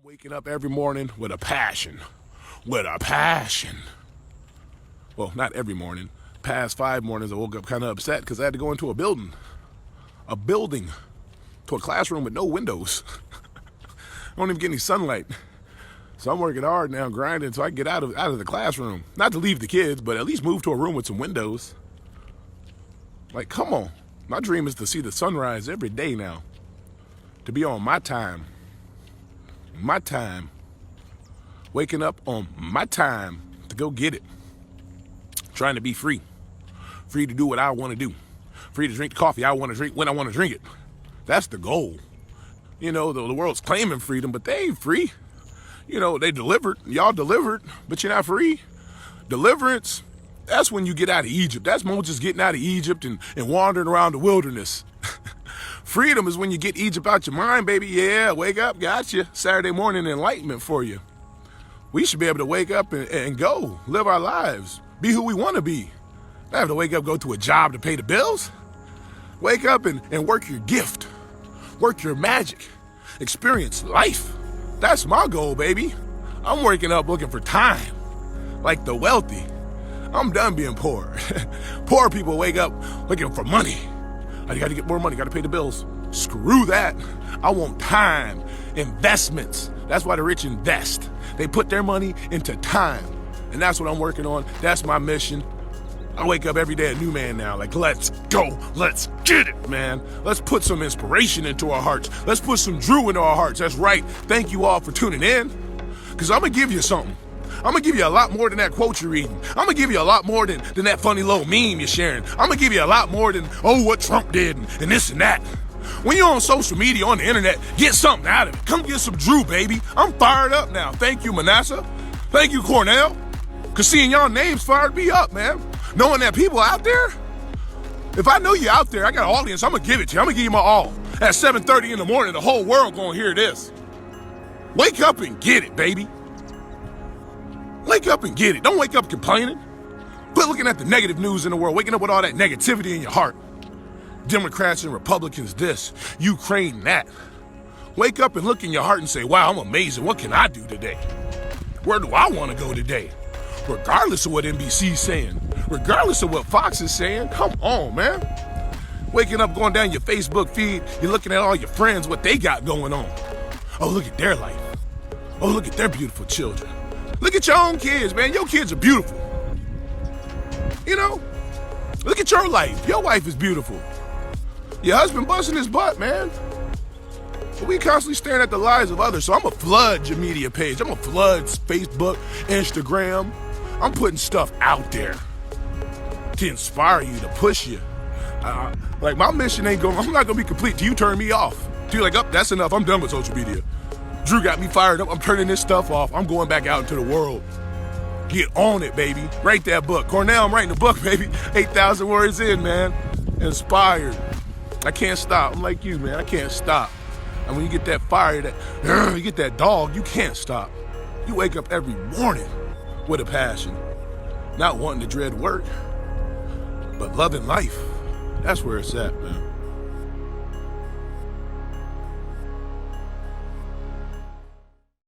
Waking up every morning with a passion. With a passion. Well, not every morning. Past 5 mornings, I woke up kind of upset because I had to go into a building. To a classroom with no windows. I don't even get any sunlight. So I'm working hard now, grinding so I can get out of the classroom. Not to leave the kids, but at least move to a room with some windows. Like, come on. My dream is to see the sunrise every day now. To be on my time. My time. Waking up on my time to go get it. Trying to be free. Free to do what I want to do. Free to drink the coffee I want to drink when I want to drink it. That's the goal. You know, the world's claiming freedom, but they ain't free. You know, they delivered. Y'all delivered, but you're not free. Deliverance, that's when you get out of Egypt. That's Moses getting out of Egypt and wandering around the wilderness. Freedom is when you get Egypt out your mind, baby. Yeah, wake up, gotcha. Saturday morning enlightenment for you. We should be able to wake up and go, live our lives, be who we want to be. Not have to wake up, go to a job to pay the bills. Wake up and work your gift, work your magic, experience life. That's my goal, baby. I'm waking up looking for time, like the wealthy. I'm done being poor. Poor people wake up looking for money. I got to get more money, got to pay the bills. Screw that. I want time, investments. That's why the rich invest. They put their money into time. And that's what I'm working on. That's my mission. I wake up every day a new man now. Like, let's go. Let's get it, man. Let's put some inspiration into our hearts. Let's put some Drew into our hearts. That's right. Thank you all for tuning in. Because I'm going to give you something. I'm going to give you a lot more than that quote you're reading. I'm going to give you a lot more than that funny little meme you're sharing. I'm going to give you a lot more than, oh, what Trump did and this and that. When you're on social media, on the internet, get something out of it. Come get some Drew, baby. I'm fired up now. Thank you, Manasseh. Thank you, Cornell. Because seeing y'all names fired me up, man. Knowing that people out there, if I know you out there, I got an audience, I'm going to give it to you. I'm going to give you my all. At 7:30 in the morning, the whole world going to hear this. Wake up and get it, baby. Wake up and get it. Don't wake up complaining. Quit looking at the negative news in the world, waking up with all that negativity in your heart. Democrats and Republicans this, Ukraine that. Wake up and look in your heart and say, wow, I'm amazing. What can I do today? Where do I want to go today? Regardless of what NBC's saying, regardless of what Fox is saying, come on, man. Waking up, going down your Facebook feed, you're looking at all your friends, what they got going on. Oh, look at their life. Oh, look at their beautiful children. Look at your own kids, man. Your kids are beautiful. You know, look at your life. Your wife is beautiful. Your husband busting his butt, man. But we constantly staring at the lives of others. So I'm going to flood your media page. I'm going to flood Facebook, Instagram. I'm putting stuff out there to inspire you, to push you. Like, my mission ain't going, I'm not going to be complete till you turn me off. Till you're like, oh, that's enough. I'm done with social media. Drew got me fired up. I'm turning this stuff off. I'm going back out into the world. Get on it, baby. Write that book. Cornell, I'm writing a book, baby. 8,000 words in, man. Inspired. I can't stop. I'm like you, man. I can't stop. And when you get that fire, you get that dog, you can't stop. You wake up every morning with a passion. Not wanting to dread work, but loving life. That's where it's at, man.